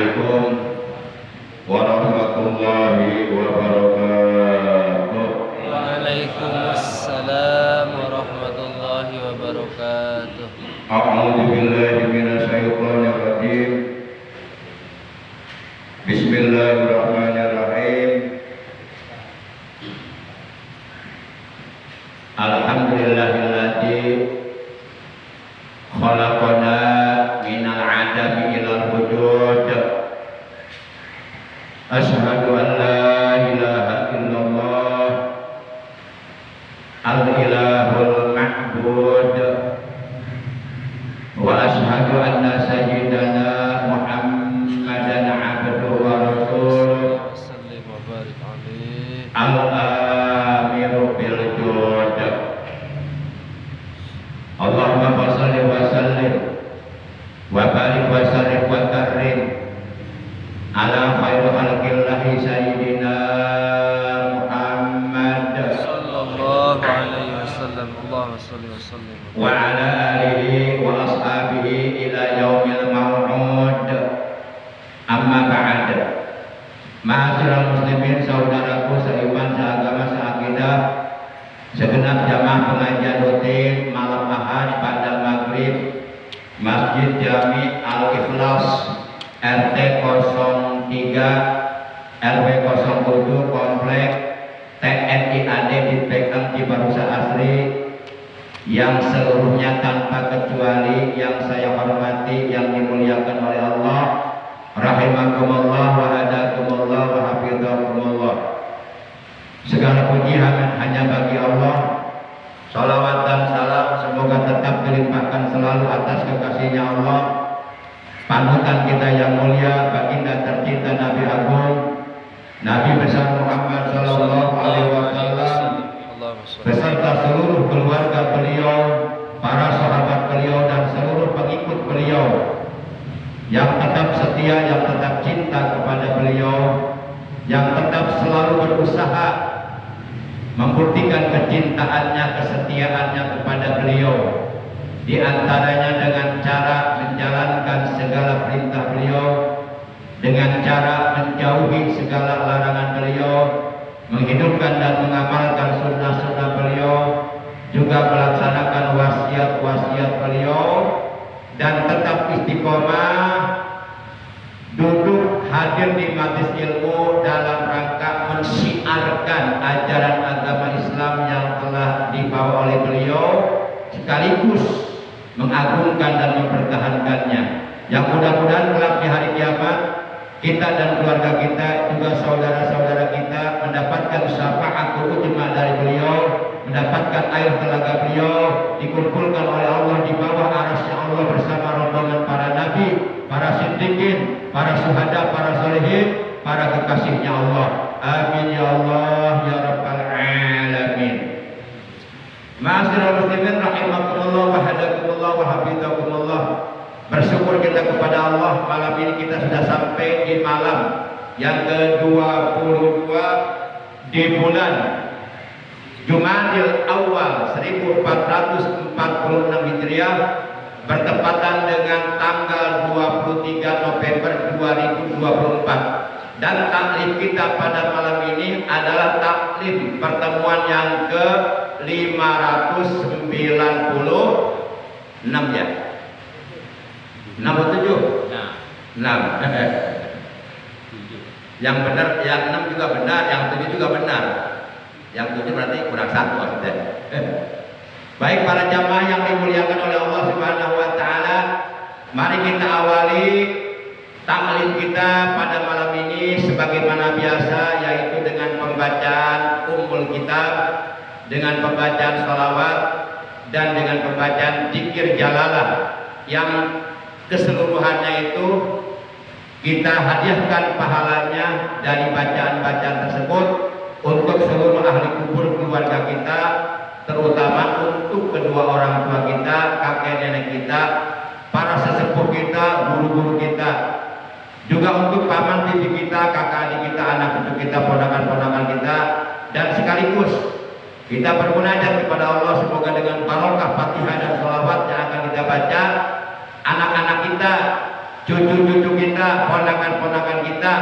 Assalamualaikum warahmatullahi wabarakatuh. Waalaikumsalam warahmatullahi wabarakatuh. A'udzu billahi minasyaitonir rajim. Bismillahirrahmanirrahim. Alhamdulillahilladzi khalaqana minal adami ilal wujud. Asyhadu an la ilaha illallah al-ilahul ma'bud wa asyhadu anna sayyidana Muhammadan abduhu wa rasuluh Sallim wa barik alaihi. al-amiru bil jud. Allahumma shalli wa sallim wa barik wa sarif wa karim ala khairu khalqillahi sayyidina Muhammad Sallallahu alaihi wasallam. Allahumma shalli wa sallim. wa ala alihi wa ashabihi ila yaumil maw'ud. Amma ba'd. Ma'asyiral muslimin, saudaraku seiman, seagama, seakidah, segenap jamaah pengajian rutin malam Ahad pada maghrib Masjid Jami Al-Ikhlas RT 03 RW 07 Komplek TNI AD dipegang Cibarusah Asri, yang seluruhnya tanpa kecuali yang saya hormati, yang dimuliakan oleh Allah, rahimakumullah wa hadakumullah wa hafidhakumullah. Segala puji hanya bagi Allah. Salawat dan salam semoga tetap dilimpahkan selalu atas kekasihnya Allah, panutan kita yang mulia, baginda tercinta Nabi Agung, Nabi besar Muhammad sallallahu alaihi wasallam, beserta seluruh keluarga beliau, para sahabat beliau dan seluruh pengikut beliau yang tetap setia, yang tetap cinta kepada beliau, yang tetap selalu berusaha membuktikan kecintaannya, kesetiaannya kepada beliau, di antaranya dengan cara menjalankan segala perintah beliau, dengan cara menjauhi segala larangan beliau, menghidupkan dan mengamalkan sunnah-sunnah beliau, juga melaksanakan wasiat-wasiat beliau, dan tetap istiqomah duduk hadir di majelis ilmu dalam rangka mensiarkan ajaran agama Islam yang telah dibawa oleh beliau, sekaligus mengagungkan dan mempertahankannya, yang mudah-mudahan kelak di hari kiamat kita dan keluarga kita, juga saudara-saudara kita, mendapatkan syafaatul ujma dari beliau, mendapatkan air telaga beliau, dikumpulkan oleh Allah di bawah arasy Allah bersama rombongan para nabi, para siddiqin, para syuhada, para sholihin, para kekasihnya Allah. Amin ya Allah ya rabbal alamin. Ma'asyiral muslimin rahimakumullah wa hadakumullah wa hafidhakumullah. Bersyukur kita kepada Allah, malam ini kita sudah sampai di malam yang ke-22 di bulan Jumadil Awal 1446 Hijriah, bertepatan dengan tanggal 23 November 2024. Dan taklif kita pada malam ini adalah taklif pertemuan yang ke-596 ya. 6 atau 7? Nah. 6. Yang benar, yang 6 juga benar, yang 7 juga benar. Yang 7 berarti kurang 1 maksudnya. Baik para jamaah yang dimuliakan oleh Allah Subhanahu wa taala, mari kita awali taklif kita pada malam ini sebagaimana biasa, yaitu dengan pembacaan Ummul Kitab, dengan pembacaan sholawat, dan dengan pembacaan zikir jalalah, yang keseluruhannya itu kita hadiahkan pahalanya dari bacaan-bacaan tersebut untuk seluruh ahli kubur keluarga kita, terutama untuk kedua orang tua kita, kakek nenek kita, para sesepuh kita, guru-guru kita, juga untuk paman bibi kita, kakak adik kita, anak cucu kita, ponakan-ponakan kita, dan sekaligus kita bermunajat kepada Allah semoga dengan barokah Fatihah dan sholawat yang akan kita baca, anak-anak kita, cucu-cucu kita, kita, ponakan-ponakan kita,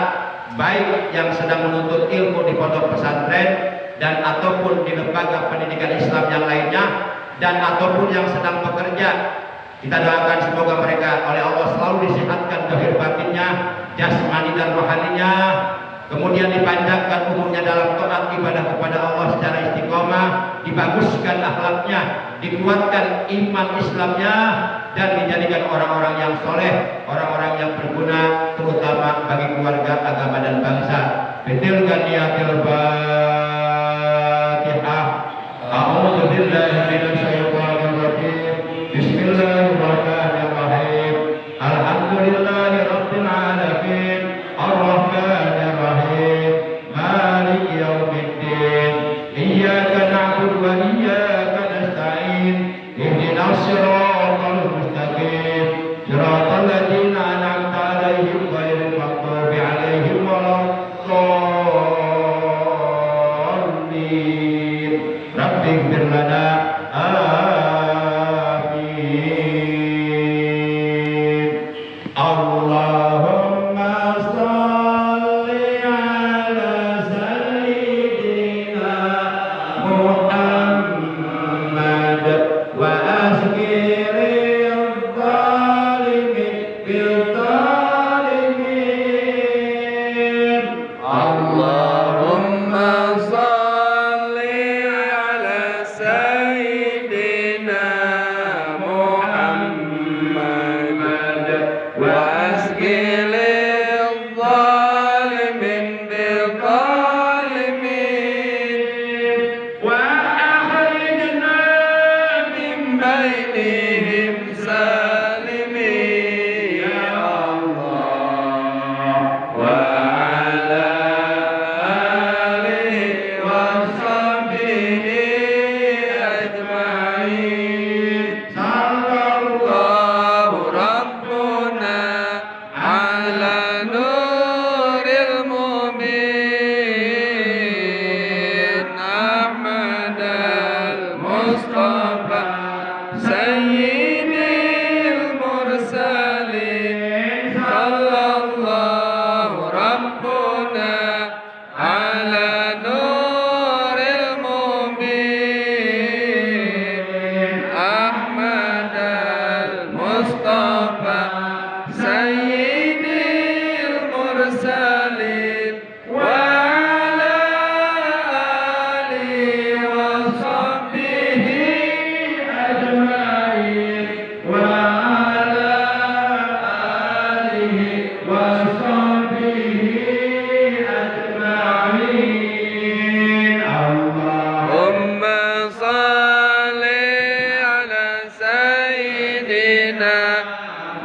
baik yang sedang menuntut ilmu di pondok pesantren dan ataupun di lembaga pendidikan Islam yang lainnya, dan ataupun yang sedang bekerja. Kita doakan semoga mereka oleh Allah selalu disehatkan zahir batinnya, jasmani dan rohaninya, kemudian dipanjangkan umurnya dalam taat ibadah kepada Allah secara istiqomah, dibaguskan akhlaknya, dikuatkan iman Islamnya, dan dijadikan orang-orang yang soleh, orang-orang yang berguna, terutama bagi keluarga, agama dan bangsa. Betil ganiyatil Fatihah. A'udzu billahi minasyaitonir rajim. Bismillahirrahmanirrahim. Alhamdulillahi rabbil alamin. Ar-Rahmanir Rahim. Maliki yaumiddin. Iyyaka na'budu wa iyyaka nasta'in. Ihdinas siratal mustaqim. Siratal ladzina an'amta 'alaihim ghairil maghdubi 'alaihim waladdallin. Rabbighfir lana. Amin. Allahumma shalli ala sayyidina Muhammad wa asghiril zalimin bil zalimin. Allahumma salli ala sayyidina Muhammad wa asghilil zalimin bil zalimin Wa akhrijna min bainihim salimin ya Allah wa ala alihi wa sahbihi ajma'in. Sallallahu Rabbuna ala nuril mu'min Ahmad al-Mustafa Sayyidil Mursalin. Sallallahu Rabbuna ala nuril mu'min Ahmad al-Mustafa Sayyidil Mursalin wa ala alihi wa sahbihi ajma'in wa ala alihi wa sahbihi ajma'in. Allahumma salli ala sayyidina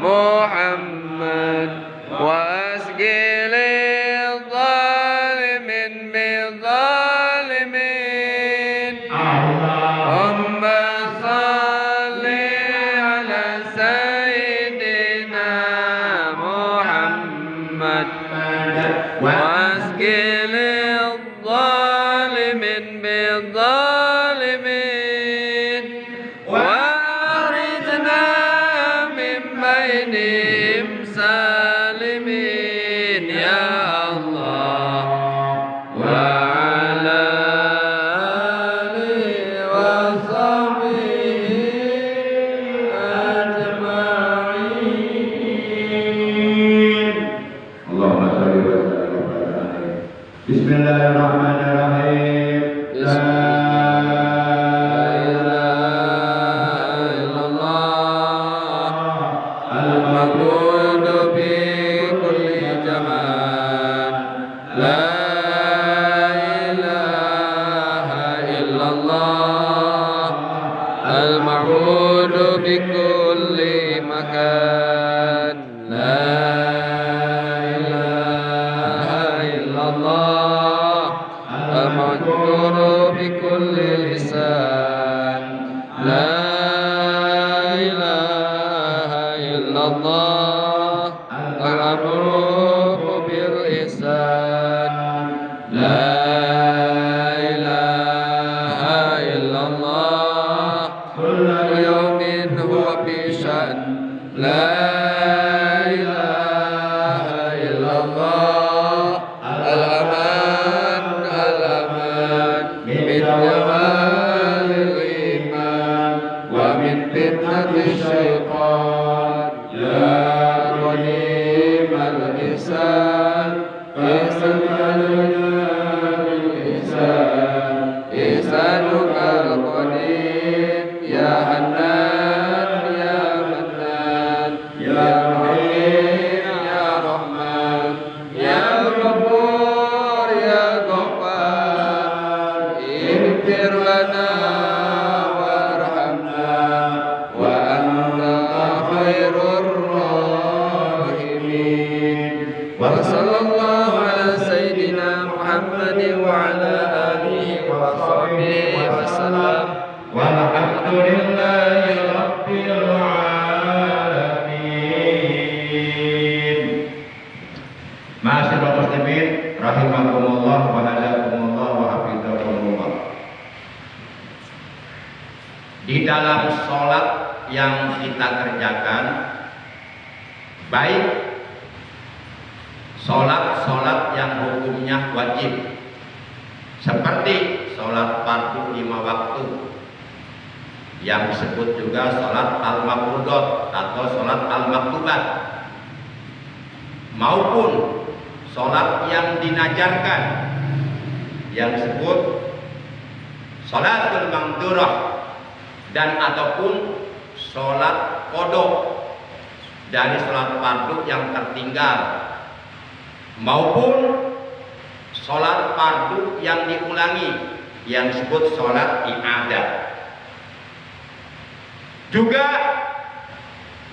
Muhammad wa asghilil zalimin bil zalimin. Allahumma salli ala sayyidina Muhammad wa asghilil zalimin bil zalimin wa akhrijna min bainihim salimin ya Allah wa ala alihi wa sahbihi ajma'in. Allahumma shalli wa sallim ala nabiyyina. Bismillahirrahmanirrahim. La ilaha illallah al-maqud bi kulli zaman. La ilaha illallah al-ma'bud bi kulli makan. La ilaha illallah al-ma'bud bi kulli lisan. La ilaha illallah al-ma'ruf bil ihsan. La ilaha illallah kullu yawmin huwa fi sya'n. La ilaha الشيطان يا قديم الإحسان إحسان الإحسان إحسانك القديم يا حنان يا منان يا رحيم يا رحمن يا غفور يا غفار اغفر لنا وارحمنا وأنت خير الراحمين وصلى الله على سيدنا محمد وعلى آله وصحبه وسلم والحمد لله رب العالمين. Ma'asyiral muslimin rahimakumullah wa hadakumullah wa hafizakumullah. Di dalam sholat yang kita kerjakan, baik sholat yang hukumnya wajib seperti sholat fardu 5 waktu yang disebut juga sholat al-mafruḍat atau sholat al-maktubat, maupun sholat yang dinajarkan yang disebut sholatul mangdurah, dan ataupun sholat qodok dari sholat fardu yang tertinggal, maupun sholat fardu yang diulangi yang disebut sholat i'adah. Juga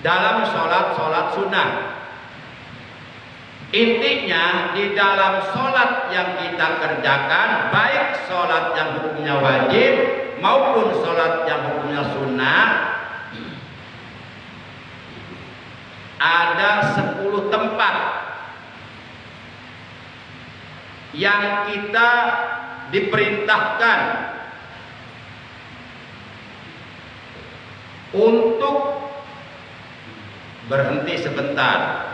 dalam sholat sunnah. Intinya di dalam sholat yang kita kerjakan, baik sholat yang hukumnya wajib maupun sholat yang hukumnya sunnah, ada 10 tempat yang kita diperintahkan untuk berhenti sebentar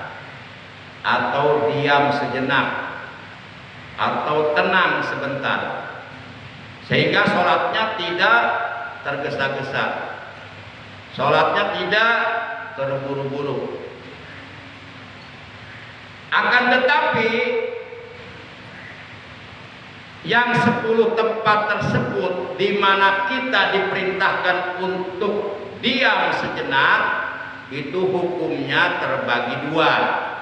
atau diam sejenak atau tenang sebentar, sehingga sholatnya tidak tergesa-gesa, sholatnya tidak terburu-buru. Akan tetapi yang 10 tempat tersebut di mana kita diperintahkan untuk diam sejenak, itu hukumnya terbagi 2.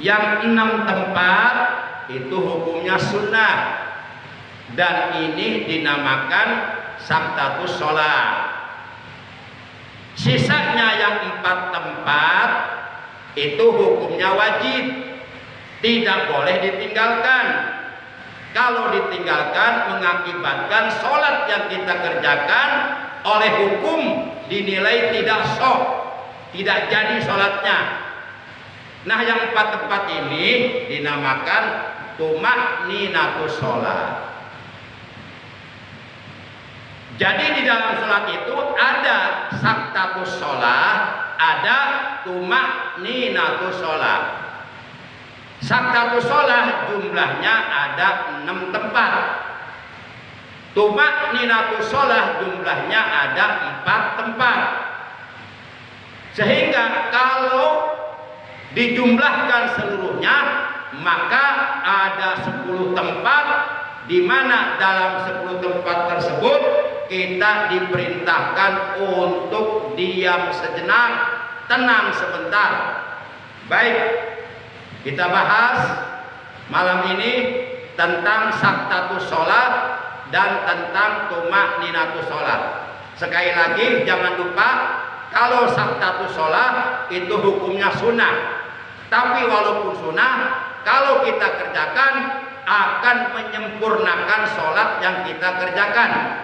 Yang 6 tempat itu hukumnya sunnah, dan ini dinamakan saktatus sholat. Sisanya yang 4 tempat itu hukumnya wajib, tidak boleh ditinggalkan. Kalau ditinggalkan mengakibatkan sholat yang kita kerjakan oleh hukum dinilai tidak sah, tidak jadi sholatnya. Nah, yang 4 tempat ini dinamakan tumakninatus sholat. Jadi di dalam sholat itu ada saktatus sholat, ada tumakninatus sholat. Saktatus sholat jumlahnya ada 6 tempat. Tumakninatus sholat jumlahnya ada 4 tempat. Sehingga kalau dijumlahkan seluruhnya, maka ada 10 tempat di mana dalam 10 tempat tersebut kita diperintahkan untuk diam sejenak, tenang sebentar. Baik, kita bahas malam ini tentang saktatus sholat dan tentang tumakninatus sholat. Sekali lagi jangan lupa, kalau saktatus sholat itu hukumnya sunnah. Tapi walaupun sunnah, kalau kita kerjakan akan menyempurnakan sholat yang kita kerjakan.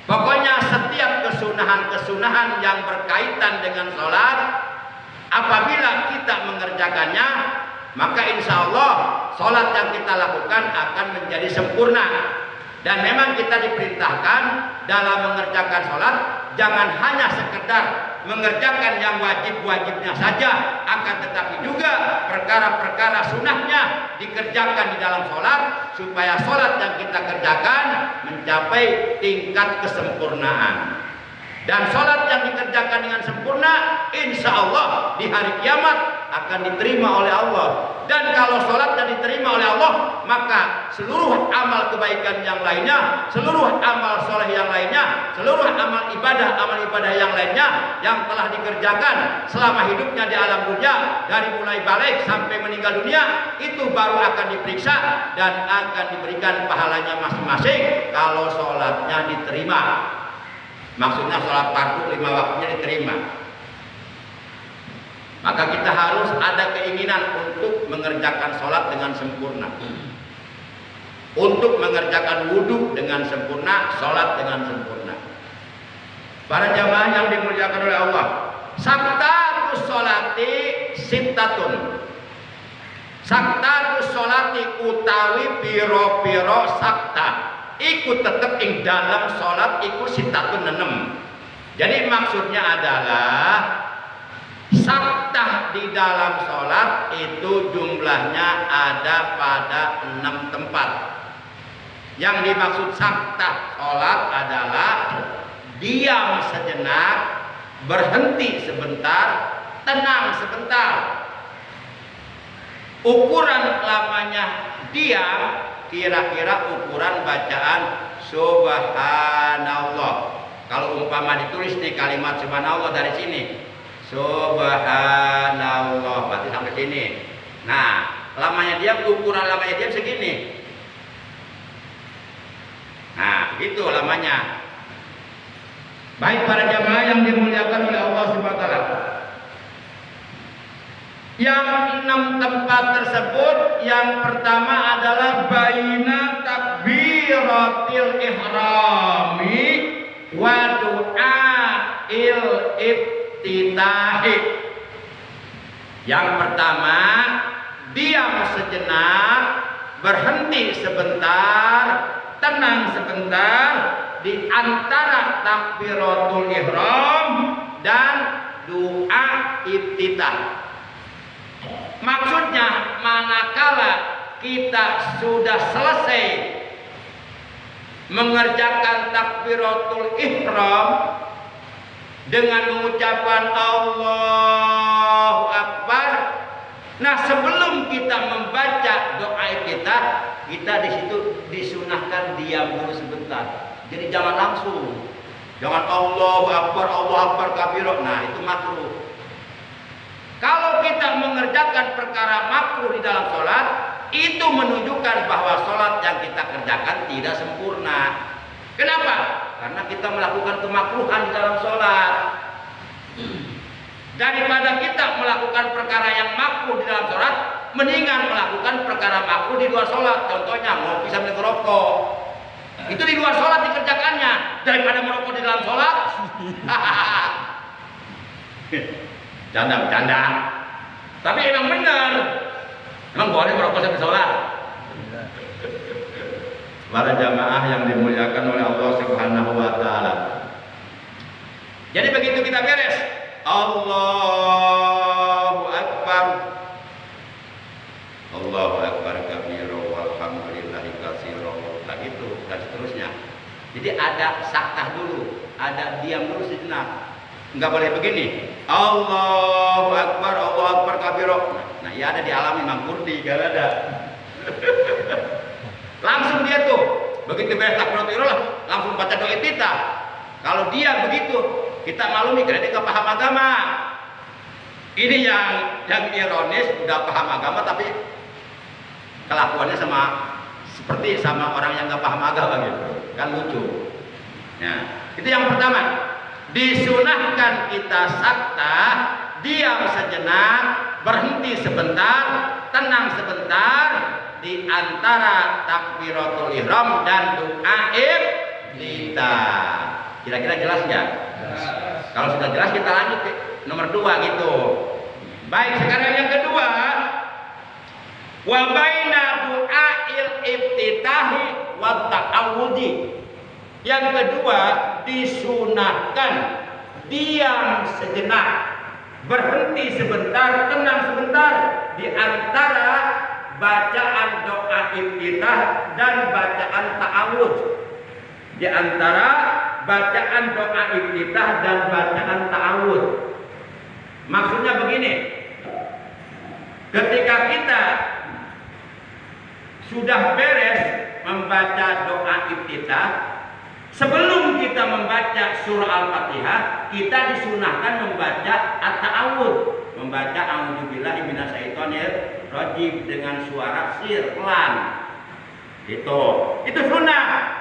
Pokoknya setiap kesunahan-kesunahan yang berkaitan dengan sholat, apabila kita mengerjakannya, maka insya Allah sholat yang kita lakukan akan menjadi sempurna. Dan memang kita diperintahkan dalam mengerjakan sholat, jangan hanya sekedar mengerjakan yang wajib-wajibnya saja, akan tetapi juga perkara-perkara sunnahnya dikerjakan di dalam sholat, supaya sholat yang kita kerjakan mencapai tingkat kesempurnaan. Dan sholat yang dikerjakan dengan sempurna, insya Allah di hari kiamat akan diterima oleh Allah. Dan kalau sholatnya diterima oleh Allah, maka seluruh amal kebaikan yang lainnya, seluruh amal soleh yang lainnya, seluruh amal ibadah yang lainnya yang telah dikerjakan selama hidupnya di alam dunia, dari mulai balik sampai meninggal dunia, itu baru akan diperiksa dan akan diberikan pahalanya masing-masing kalau sholatnya diterima. Maksudnya sholat fardu 5 waktunya diterima. Maka kita harus ada keinginan untuk mengerjakan sholat dengan sempurna, untuk mengerjakan wudhu dengan sempurna, sholat dengan sempurna. Para jamaah yang dimuliakan oleh Allah, saktatus sholati sittatun. Saktatus sholati utawi piro-piro sakta ikut tetap ing dalam sholat ikut sittatun 6. Jadi maksudnya adalah saktah di dalam sholat itu jumlahnya ada pada 6 tempat. Yang dimaksud saktah sholat adalah diam sejenak, berhenti sebentar, tenang sebentar. Ukuran lamanya diam kira-kira ukuran bacaan subhanallah. Kalau umpama ditulis nih kalimat subhanallah dari sini, subhanallah, berarti sampai sini. Nah, lamanya diam, ukuran lamanya diam segini. Nah, itu lamanya. Baik para jamaah yang dimuliakan oleh Allah Subhanahu wa taala. Yang 6 tempat tersebut, yang pertama adalah baina takbiratil ihrami wa du'ail iftitahi. Yang pertama, diam sejenak, berhenti sebentar, tenang sebentar di antara takbiratul ihram dan doa iftitah. Maksudnya manakala kita sudah selesai mengerjakan takbiratul ihram dengan mengucapkan Allahu Akbar, nah sebelum kita membaca doa kita di situ disunahkan diam dulu sebentar. Jadi jangan langsung, jangan Allahu Akbar kabiro. Nah itu makruh. Kalau kita mengerjakan perkara makruh di dalam sholat, itu menunjukkan bahwa sholat yang kita kerjakan tidak sempurna. Kenapa? Karena kita melakukan kemakruhan di dalam sholat. Daripada kita melakukan perkara yang makruh di dalam sholat, mendingan melakukan perkara makruh di luar sholat. Contohnya ngopi sambil ngerokok, itu di luar sholat dikerjakannya, daripada merokok di dalam sholat. Bercanda. Tapi emang benar. Emang boleh merokok sambil sholat. Para jamaah yang dimuliakan oleh Allah Subhanahu wa taala. Jadi begitu kita beres, Allahu Akbar. Allahu Akbar kabira walhamdulillahi katsira. Nah gitu dan seterusnya. Jadi ada saktah dulu, ada diam dulu sejenak. Enggak boleh begini. Allahu Akbar kabira. Nah, ya ada di alam Imam Qurdi, enggak ada. Langsung dia tuh, begitu beres takbiratul ihram langsung baca doa iftitah. Kalau dia begitu, kita maklumi karena dia enggak paham agama. Ini yang ironis, udah paham agama tapi kelakuannya seperti orang yang enggak paham agama gitu. Kan lucu. Nah, itu yang pertama. Disunahkan kita saktah, diam sejenak, berhenti sebentar, tenang sebentar di antara takbiratul ihram dan doa iftitah. Kira-kira jelas ya? Kalau sudah jelas kita lanjut ke nomor 2 gitu. Baik, sekarang yang kedua, wa baina du'ail iftitahi wa ta'awudzi. Yang kedua, disunahkan diam sejenak, berhenti sebentar, tenang sebentar di antara bacaan doa iftitah dan bacaan ta'awudz. Di antara bacaan doa iftitah dan bacaan ta'awud. Maksudnya begini, ketika kita sudah beres membaca doa iftitah, sebelum kita membaca surah Al-Fatihah, kita disunahkan membaca at-ta'awud, membaca a'udzubillahi minasyaitonir rajim dengan suara sir pelan. Itu sunnah.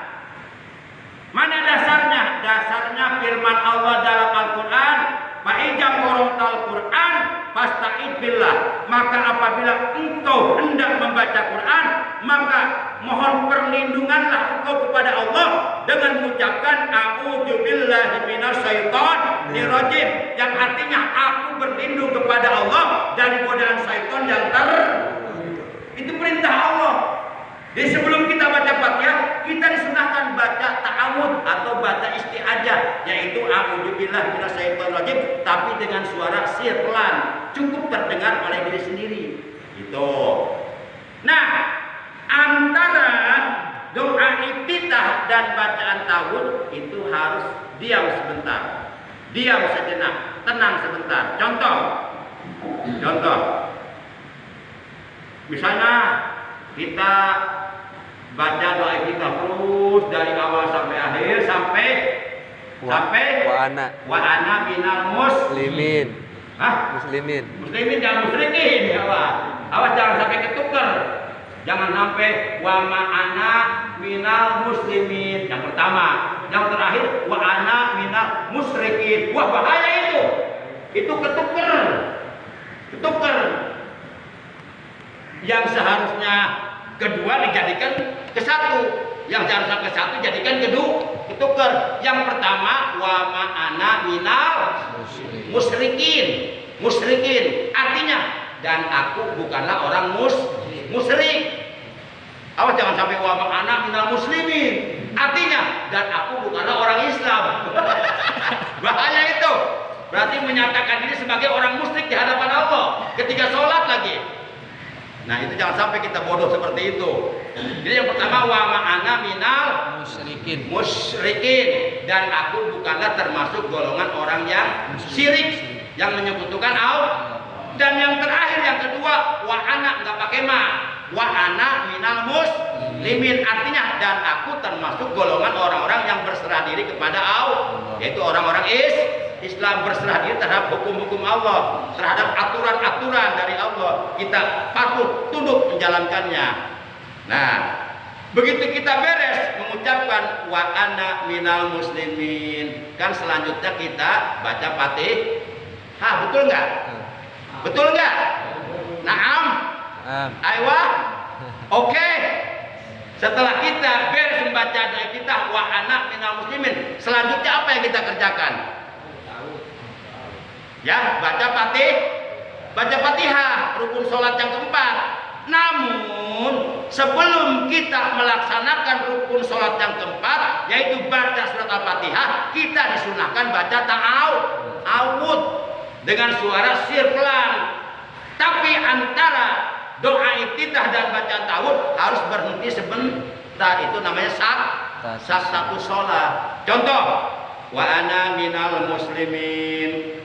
Mana dasarnya? Dasarnya firman Allah dalam Al-Quran, "Fa'idza qara'tal Qur'an fasta'id billah." Maka apabila engkau hendak membaca Quran, maka mohon perlindunganlah engkau kepada Allah dengan mengucapkan a'udzubillahi minasyaitonir rajim, yang artinya aku berlindung kepada Allah dari godaan syaitan yang itu perintah Allah. Jadi sebelum kita baca Fatihah, kita disunahkan baca ta'awud atau baca isti'adzah, yaitu a'udzubillahi minasyaitonir rajim, tapi dengan suara sir pelan, cukup terdengar oleh diri sendiri. Gitu. Nah, antara doa iftitah dan bacaan ta'awud itu harus diam sebentar, diam sejenak, tenang sebentar. Contoh, misalnya kita baca doa kita terus dari awal sampai akhir sampai wa ana minal muslimin. Muslimin jangan musyrikin, awas jangan sampai ketukar. Jangan sampai wa ma ana minal muslimin yang pertama, yang terakhir wa ana minal musyrikin. Wah, bahaya itu. Itu ketukar. Yang seharusnya kedua dijadikan ke satu, yang seharusnya ke satu jadikan ketukar. Yang pertama wa ma ana minal musyrikin, artinya dan aku bukanlah orang musyrik. Awas jangan sampai wa ma ana minal muslimin, artinya dan aku bukanlah orang Islam. Bahaya itu. Berarti menyatakan diri sebagai orang musyrik di hadapan Allah ketika sholat lagi. Nah, itu jangan sampai kita bodoh seperti itu. Jadi yang pertama wa ma ana minal musyrikin, dan aku bukanlah termasuk golongan orang yang syirik, yang menyekutukan Allah. Dan yang terakhir, yang kedua, wa ana enggak pakai ma, wa ana minal muslimin, artinya dan aku termasuk golongan orang-orang yang berserah diri kepada Allah, yaitu orang-orang Islam, berserah diri terhadap hukum-hukum Allah, terhadap aturan-aturan dari Allah. Kita patuh tunduk menjalankannya. Nah, begitu kita beres mengucapkan wa ana minal muslimin, kan selanjutnya kita baca Fatihah. Betul nggak? Betul nggak? Naam. Aywa. Oke. Setelah kita beres membaca doa kita wa ana minal muslimin, selanjutnya apa yang kita kerjakan? Ya, baca Fatihah, rukun sholat yang keempat. Namun sebelum kita melaksanakan rukun sholat yang keempat, yaitu baca surat Al-Fatihah, kita disunahkan baca ta'awud dengan suara sir pelan. Tapi antara doa iftitah dan bacaan ta'awud harus berhenti sebentar. Itu namanya satu sholat. Contoh, wa ana minal muslimin.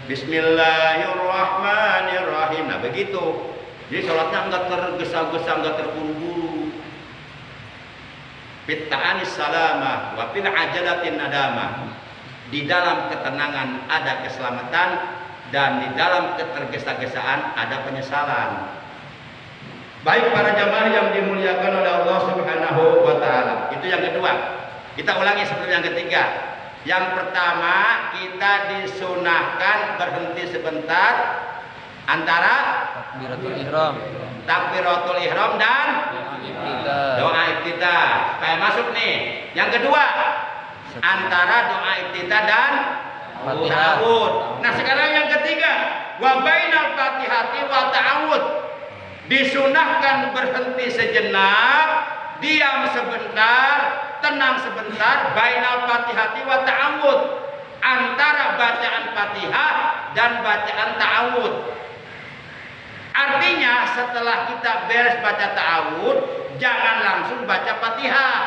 Bismillahirrahmanirrahim. Nah, begitu. Jadi sholatnya enggak tergesa-gesa, enggak terburu-buru. Bitta'anis salamah wa fil ajalatin nadamah. Di dalam ketenangan ada keselamatan, dan di dalam ketergesa-gesaan ada penyesalan. Baik para jamaah yang dimuliakan oleh Allah Subhanahu wa taala. Itu yang kedua. Kita ulangi seperti yang ketiga. Yang pertama, kita disunahkan berhenti sebentar antara takbiratul ihram dan doa iftitah. Supaya masuk nih. Yang kedua, antara doa iftitah dan ta'awud. Nah, sekarang yang ketiga, wa bainal fatihati wa ta'awud. Disunahkan berhenti sejenak, diam sebentar, tenang sebentar, bainal fatihati wa ta'awud, antara bacaan Fatihah dan bacaan ta'awud. Artinya setelah kita beres baca ta'awud, jangan langsung baca Fatihah,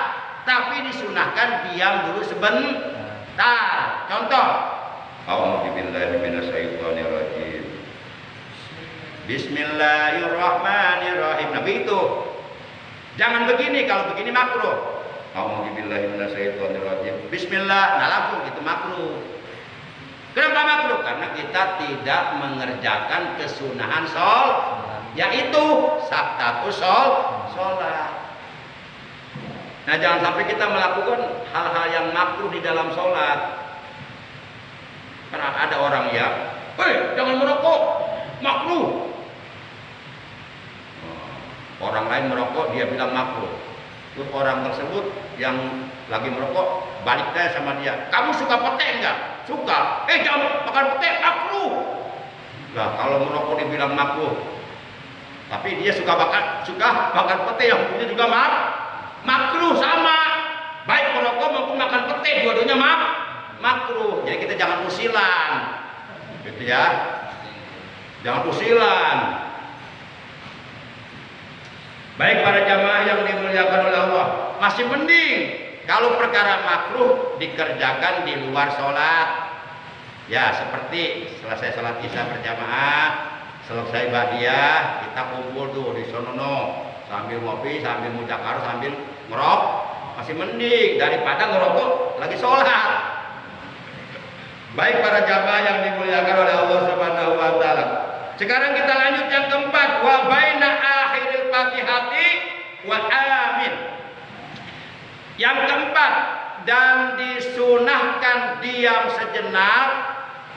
tapi disunahkan diam dulu sebentar. Contoh, a'udzubillahi minasyaitonirrajim. Bismillahirrahmanirrahim. Nabi itu jangan begini, kalau begini makruh. A'udzubillahi minasyaitonirrajim. Bismillah, nah langsung itu makruh. Kenapa makruh? Karena kita tidak mengerjakan kesunahan yaitu sabtatus sholat. Nah, jangan sampai kita melakukan hal-hal yang makruh di dalam sholat. Karena ada orang yang, jangan merokok, makruh. Orang lain merokok, dia bilang makruh. Terus orang tersebut yang lagi merokok balik tanya sama dia, kamu suka pete enggak? Suka. Jangan makan pete, makruh. Nah, kalau merokok dibilang makruh, tapi dia suka makan pete, yang punya juga makruh sama. Baik merokok maupun makan pete, dua-duanya makruh. Jadi kita jangan usilan, gitu ya. Jangan usilan. Baik para jamaah yang dimuliakan oleh Allah, masih mending kalau perkara makruh dikerjakan di luar sholat. Ya, seperti selesai sholat isya berjamaah, selesai badiah, kita kumpul tuh di sonono sambil ngopi, sambil mujakar, sambil ngerok. Masih mending daripada ngerokok lagi sholat. Baik para jamaah yang dimuliakan oleh Allah Subhanahu wa taala. Sekarang kita lanjut yang keempat, wa baina akhiril Fatihati wa amin. Yang keempat, dan disunahkan diam sejenak,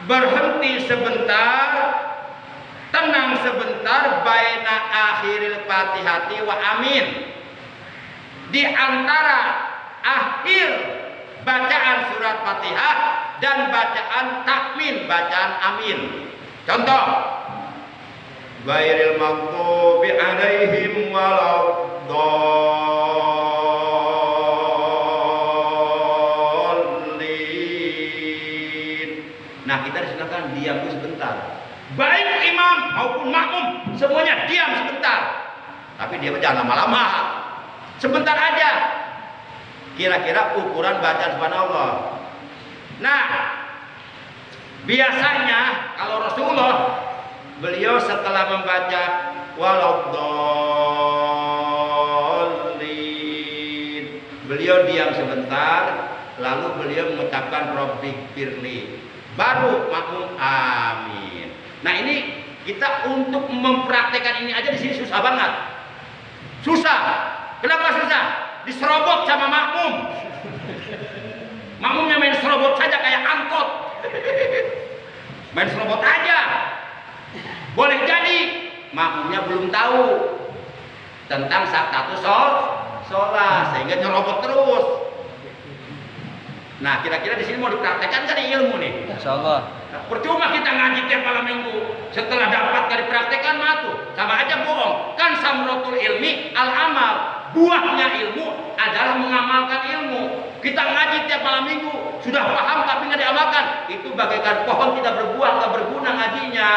berhenti sebentar, tenang sebentar, baina akhiril Fatihati wa amin. Di antara akhir bacaan surat Fatihah dan bacaan takmin, bacaan amin. Contoh, ghairil maghdubi alaihim waladdallin. Nah, kita disunahkan diam sebentar. Baik imam maupun makmum semuanya diam sebentar. Tapi dia jangan lama-lama. Sebentar aja. Kira-kira ukuran bacaan subhanallah. Nah, biasanya kalau Rasulullah, beliau setelah membaca waladdallin, beliau diam sebentar, lalu beliau mengucapkan Rabbighfirli, baru makmum amin. Nah, ini kita untuk mempraktekkan ini aja di sini susah banget. Susah. Kenapa susah? Diserobot sama makmum. Makmumnya main serobot saja kayak angkot. Main serobot aja. Boleh jadi makmumnya belum tahu tentang sabtatus sholat sehingga nyerobot terus. Nah, kira-kira di sini mau dipraktekkan kan ilmu nih? Insyaallah. Nah, percuma kita ngaji tiap malam minggu, setelah dapat dari praktekan matu, sama aja bohong. Kan samratul ilmi al-amal. Buahnya ilmu adalah mengamalkan ilmu. Kita ngaji tiap malam minggu, sudah paham tapi nggak diamalkan, itu bagaikan pohon tidak berbuah, nggak berguna ngajinya.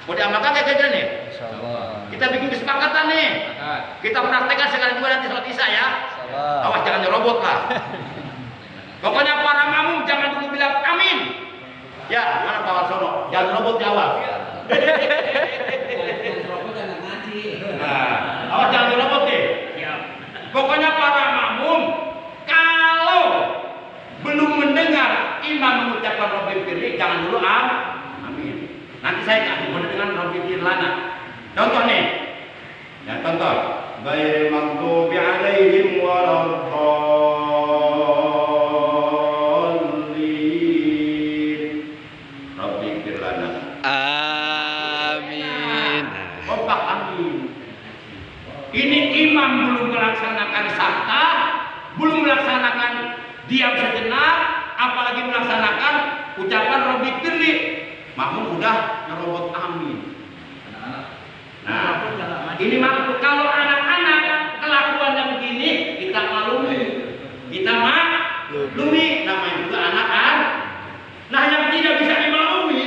Mau diamalkan kayak gini nih? Insyaallah. Kita bikin kesepakatan nih. Kita praktekkan sekali juga nanti sholat isya ya. Insyaallah. Awas jangan nyerobot lah. Pokoknya para makmum jangan dulu bilang amin. Ya, mana Pak Warsono? Jangan nyerobot di awal. Nah, awas jangan nyerobot deh. Pokoknya para makmum kalau belum mendengar imam mengucapkan Rabbighfirli, jangan dulu amin. Nanti saya kasih dengan Rabbighfir lana. Contoh nih. Ya, contoh. Ghairil maghdubi alaihim waladdallin. Rabbighfir lana. Amin. Kompak amin. Ini imam belum melaksanakan sabta, belum melaksanakan diam sejenak, apalagi melaksanakan ucapan Rabbighfirli. Makmum udah nyerobot amin. Nah, ini makmum. Kalau anak-anak kelakuannya begini, kita maklumi, kita maklumi, namanya juga anak-anak. Nah, yang tidak bisa dimaklumi,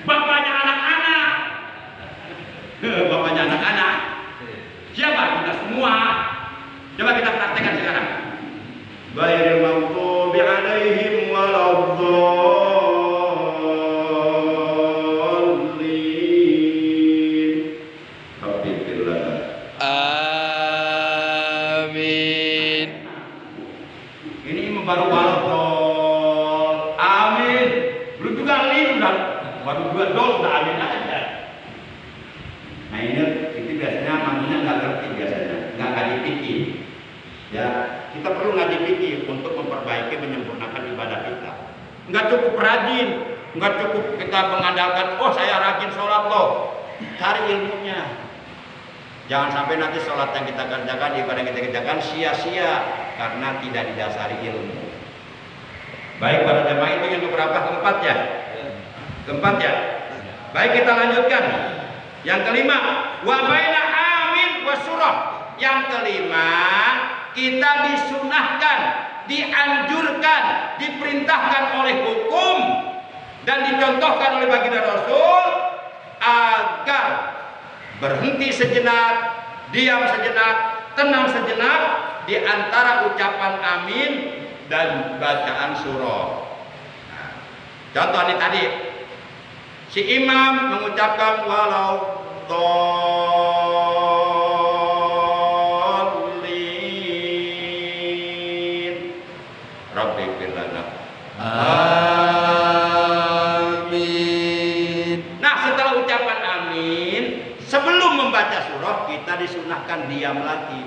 bapaknya anak-anak. Bapaknya anak-anak. Coba kita praktekkan sekarang. Ghairil maghdubi 'alaihim waladdallin. Rabbi ighfir lana. Amin. Ini baru waladdall. Amin. Belum juga lin udah. Baru dua dol udah amin aja. Nah ini itu biasanya manusia nggak ngerti biasanya, nggak dipikir. Ya, kita perlu ngaji fikih untuk memperbaiki, menyempurnakan ibadah kita. Nggak cukup rajin, nggak cukup kita mengandalkan, oh saya rajin sholat loh. Cari ilmunya. Jangan sampai nanti sholat yang kita kerjakan, ibadah yang kita kerjakan sia-sia karena tidak didasari ilmu. Baik pada jemaah itu yang keberapa? Keempat ya? Keempat ya? Baik kita lanjutkan. Yang kelima, wa baina amin wa surah. Yang kelima, kita disunahkan, dianjurkan, diperintahkan oleh hukum dan dicontohkan oleh baginda Rasul agar berhenti sejenak, diam sejenak, tenang sejenak di antara ucapan amin dan bacaan surah. Nah, contoh ini tadi, si imam mengucapkan walau Amin. Nah setelah ucapan amin, sebelum membaca surah kita disunahkan diam lagi.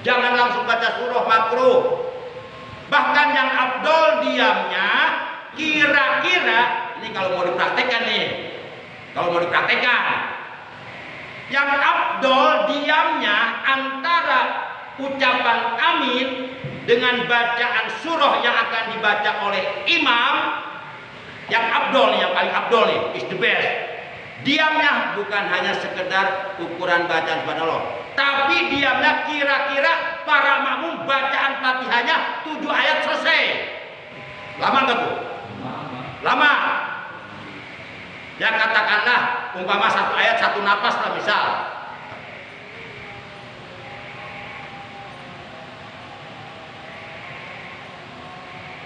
Jangan langsung baca surah, makruh. Bahkan yang afdol diamnya kira-kira, ini kalau mau dipraktekkan nih, kalau mau dipraktekkan, yang afdol diamnya antara ucapan amin dengan bacaan surah yang akan dibaca oleh imam. Yang abdol nih, yang paling abdol nih, is the best. Diamnya bukan hanya sekedar ukuran bacaan subhanallah, tapi diamnya kira-kira para makmum bacaan Fatihahnya 7 ayat selesai. Lama nggak tuh? Lama. Ya katakanlah umpama 1 ayat 1 napas lah misal.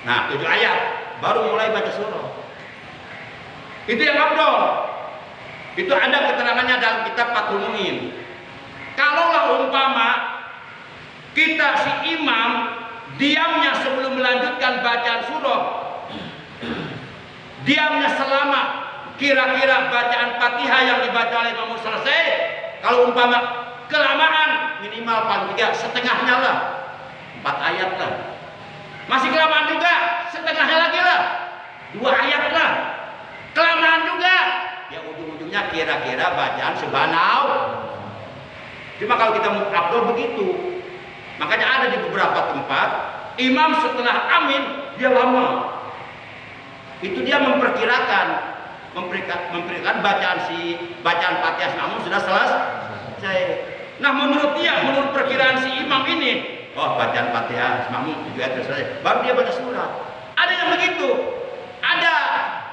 Nah 7 ayat baru mulai baca surah. Itu yang abdol. Itu ada keterangannya dalam kitab Fathul Mu'in. Kalaulah umpama kita si imam diamnya sebelum melanjutkan bacaan surah, diamnya selama kira-kira bacaan Fatihah yang dibaca oleh imam selesai. Kalau umpama kelamaan minimal paling 3, setengahnya lah 4 ayat lah. Masih kelamaan juga, setengahnya lagi lah 2 ayat lah. Kelamaan juga, ya ujung-ujungnya kira-kira bacaan subhanallah. Cuma kalau kita mau abdul begitu, makanya ada di beberapa tempat imam setelah amin dia lama. Itu dia memperkirakan bacaan Fatihah namun sudah selesai. Nah menurut perkiraan si imam ini, oh bacaan Fatihah namun juga selesai, baru dia baca surah. Ada yang begitu, ada.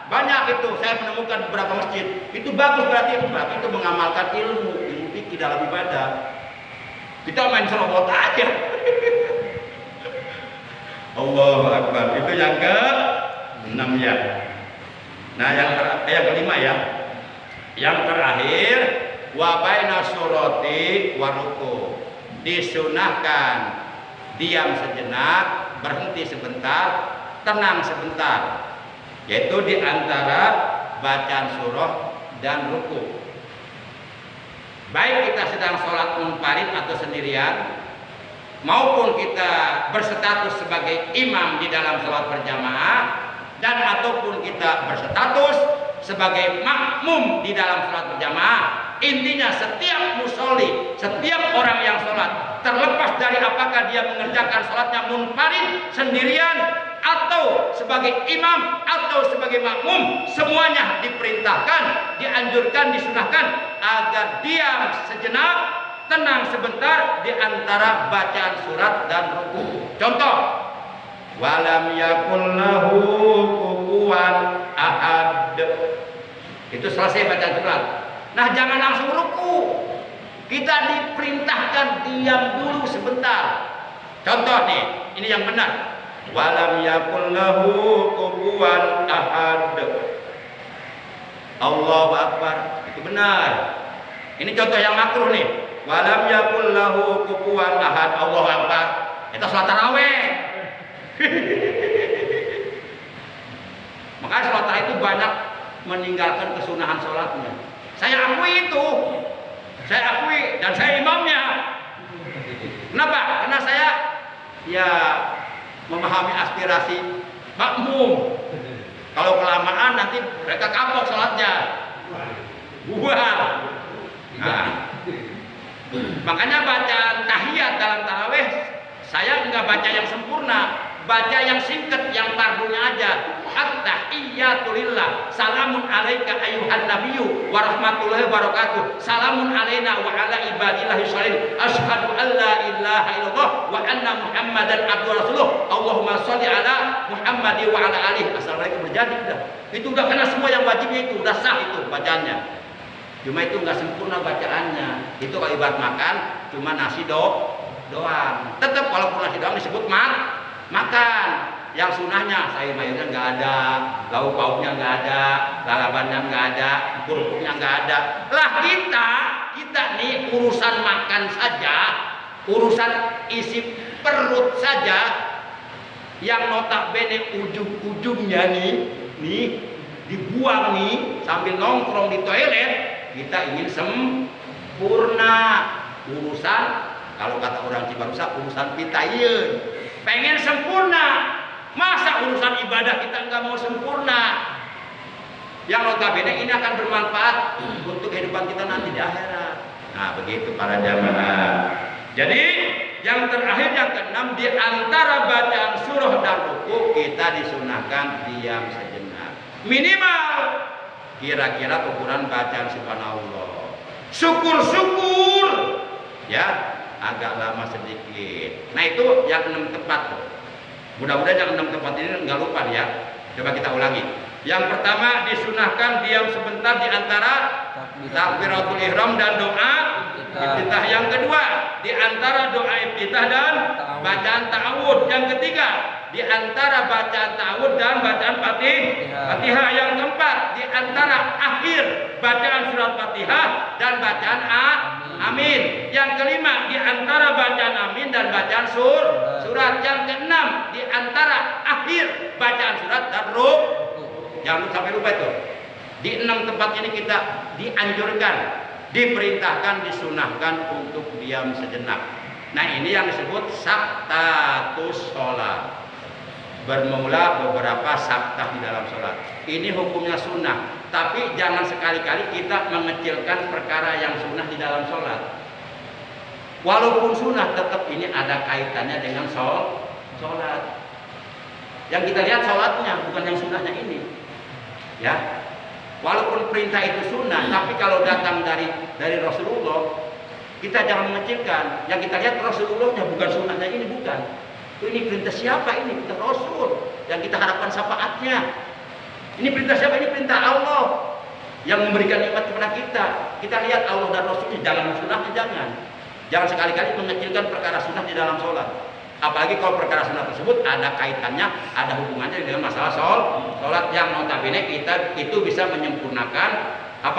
Banyak itu saya menemukan beberapa masjid. Itu bagus berarti itu mengamalkan ilmu fikih dalam ibadah. Kita main serobot aja. Allahu Akbar. Itu yang ke-6 ya. Nah, yang kelima ya. Yang terakhir wa baina surati wa ruku. Disunahkan diam sejenak, berhenti sebentar, tenang sebentar. Yaitu di antara bacaan surah dan ruku. Baik kita sedang sholat munfarid atau sendirian, maupun kita berstatus sebagai imam di dalam sholat berjamaah, dan ataupun kita berstatus sebagai makmum di dalam sholat berjamaah. Intinya setiap musolli, setiap orang yang sholat, terlepas dari apakah dia mengerjakan sholatnya munfarid sendirian atau sebagai imam atau sebagai makmum, semuanya diperintahkan, dianjurkan, disunahkan agar diam sejenak, tenang sebentar di antara bacaan surat dan ruku. Contoh, walam yakul lahu kufuwan ahad. Itu selesai bacaan surat. Nah, jangan langsung ruku. Kita diperintahkan diam dulu sebentar. Contoh nih, ini yang benar. Walam yakul lahu kufuwan ahad. Allahu Akbar. Itu benar. Ini contoh yang makruh nih. Walam yakul lahu kufuwan ahad. Allahu Akbar. Itu salat tarawih. Makanya salat tarawih itu banyak meninggalkan kesunahan salatnya. Saya akui itu. Saya akui dan saya imamnya. Kenapa? Karena saya ya memahami aspirasi makmum. Kalau kelamaan nanti mereka kapok sholatnya, bubar. Nah, makanya bacaan tahiyat dalam tarawih saya nggak baca yang sempurna, baca yang singkat, yang fardunya aja. At-tahiyyatu lillah, salamun alaika ayyuhan nabiyyu wa rahmatullahi wa barakatuh, salamun alaina wa ala ibadillahi sholihin, asyhadu an la ilaha illallah wa anna muhammadan abduhu rasuluh, Allahumma sholli ala Muhammadi wa ala alihi. Assalamualaikum berjadi udah. Itu udah kena semua yang wajibnya, itu udah sah itu bacaannya. Cuma itu nggak sempurna bacaannya. Itu kalau ibarat makan cuma nasi doang. Tetap walaupun nasi doang disebut makan. Yang sunahnya sayur mayurnya nggak ada, lauk pauknya nggak ada, lalapannya nggak ada, kerupuknya nggak ada. Lah kita nih urusan makan saja, urusan isi perut saja, yang notabene ujung-ujungnya nih dibuang nih sambil nongkrong di toilet, kita ingin sempurna. Urusan, kalau kata orang Cibarusah, urusan pitayun, pengen sempurna. Masa urusan ibadah kita nggak mau sempurna? Yang notabene ini akan bermanfaat untuk kehidupan kita nanti di akhirat. Nah begitu para jamaah. Jadi yang terakhir, yang keenam, di antara bacaan surah dan ruku kita disunahkan diam sejenak. Minimal kira-kira ukuran bacaan subhanallah. Syukur-syukur ya agak lama sedikit. Nah itu yang 6 tempat. Mudah-mudahan yang 6 tempat ini nggak lupa ya. Coba kita ulangi. Yang pertama, disunahkan diam sebentar di antara takbiratul ihram dan doa iftitah. Yang kedua, di antara doa iftitah dan bacaan ta'awud. Yang ketiga, di antara bacaan ta'awud dan bacaan Fatihah. Yang keempat, di antara akhir bacaan surat Fatihah dan bacaan Amin. Yang kelima, di antara bacaan amin dan bacaan surat. Yang keenam, di antara akhir bacaan surat dan jangan sampai lupa itu. Di 6 tempat ini kita dianjurkan, diperintahkan, disunahkan untuk diam sejenak. Nah ini yang disebut saktatus sholat. Bermula beberapa saktah di dalam sholat. Ini hukumnya sunnah. Tapi jangan sekali-kali kita mengecilkan perkara yang sunnah di dalam sholat. Walaupun sunnah, tetap ini ada kaitannya dengan sholat. Yang kita lihat sholatnya, bukan yang sunnahnya ini. Ya, walaupun perintah itu sunnah, tapi kalau datang dari Rasulullah, kita jangan mengecilkan. Yang kita lihat Rasulullahnya, bukan sunnahnya ini, bukan. Ini perintah siapa ini? Perintah Rasul yang kita harapkan syafaatnya. Ini perintah siapa? Ini perintah Allah yang memberikan nikmat kepada kita. Kita lihat Allah dan Rasulnya, jangan sunnahnya, jangan sekali-kali mengecilkan perkara sunnah di dalam sholat. Apalagi kalau perkara sunnah tersebut ada kaitannya, ada hubungannya dengan masalah sholat yang notabene kita itu bisa menyempurnakan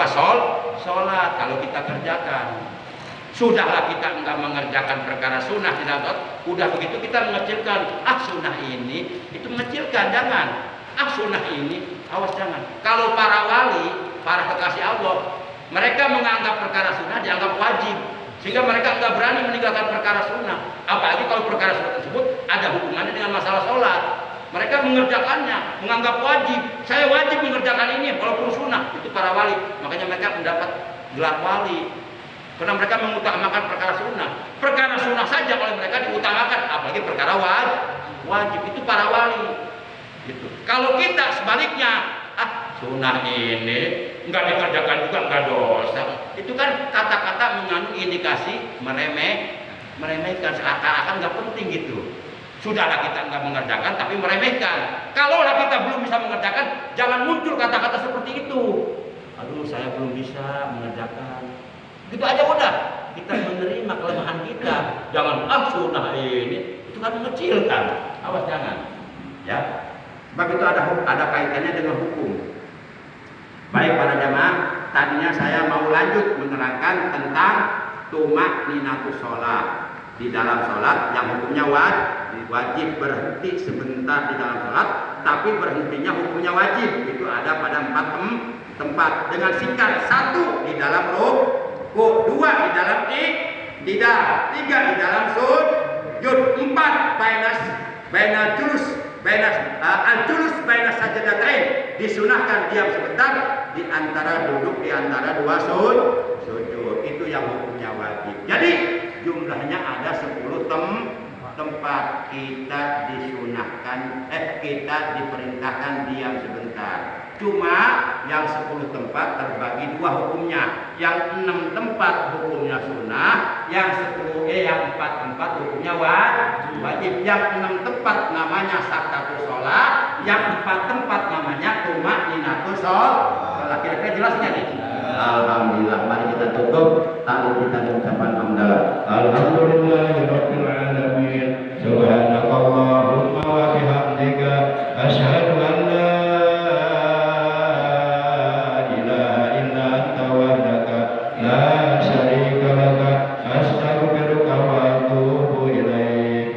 sholat kalau kita kerjakan. Sudahlah kita enggak mengerjakan perkara sunnah di dalam sholat, udah begitu kita mengecilkan, sunnah ini, itu mengecilkan, jangan. Sunnah ini, awas jangan. Kalau para wali, para kekasih Allah, mereka menganggap perkara sunnah dianggap wajib, sehingga mereka enggak berani meninggalkan perkara sunnah. Apalagi kalau perkara sunnah tersebut ada hubungannya dengan masalah sholat. Mereka mengerjakannya, menganggap wajib. Saya wajib mengerjakan ini walaupun sunnah. Itu para wali. Makanya mereka mendapat gelar wali. Karena mereka mengutamakan perkara sunnah. Perkara sunnah saja oleh mereka diutamakan, apalagi perkara wajib. Itu para wali. Gitu. Kalau kita sebaliknya, sunnah ini nggak dikerjakan juga nggak dosa. Itu kan kata-kata mengandung indikasi meremehkan, seakan-akan nggak penting gitu. Sudahlah kita nggak mengerjakan tapi meremehkan. Kalaulah kita belum bisa mengerjakan, jangan muncul kata-kata seperti itu. Aduh, saya belum bisa mengerjakan. Gitu aja udah. kita menerima kelemahan kita. Jangan sunnah ini itu kan mengecilkan. Awas jangan. Ya. Sebab itu ada kaitannya dengan hukum. Baik para jamaah, tadinya saya mau lanjut menerangkan tentang tumak ninatus sholat. Di dalam sholat yang hukumnya wajib berhenti sebentar di dalam sholat, tapi berhentinya hukumnya wajib. Itu ada pada 4 tempat. Dengan singkat, 1 di dalam ruku, 2 di dalam iktidal, 3 di dalam sujud, 4 al-julus baina sajdatain, disunahkan diam sebentar di antara duduk di antara 2 sujud. Itu yang hukumnya wajib. Jadi jumlahnya ada 10 tempat. Kita disunahkan, kita diperintahkan diam sebentar. Cuma yang 10 tempat terbagi 2 hukumnya. Yang 6 tempat hukumnya sunnah, yang 4 tempat hukumnya wajib. Yang 6 tempat namanya saktatus sholat, yang 4 tempat namanya tumak ninatus sholat. Kira-kira jelasnya nih? Alhamdulillah, mari kita tutup tali kita dengan ucapan hamdalah. Alhamdulillahirabbil alamin. Subhanakallahumma wa bihamdika asyhadu an la ilaha illa anta wahdaka la syarika laka astaghfiruka wa atubu ilaik.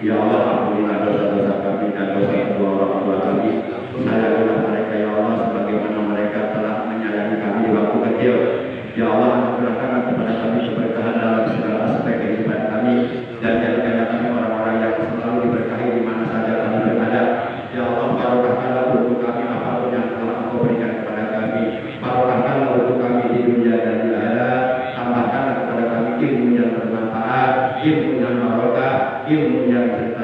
Ya Allah, ampunilah dosa-dosa kami dan dosa kedua orang tua kami. Sayangilah mereka ya Allah sebagaimana mereka telah menyayangi kami di waktu kecil. Ya Allah, anugerahkanlah kepada kami keberkahan dalam segala aspek kehidupan kami dan jadikanlah kami orang-orang yang selalu diberkahi di mana saja kami berada. Ya Allah, barokahkanlah untuk kami apapun yang telah Engkau berikan kepada kami. Barokahkanlah untuk kami di dunia dan di akhirat. Tambahkanlah kepada kami ilmu yang bermanfaat, ilmu yang barokah, ilmu yang berkah.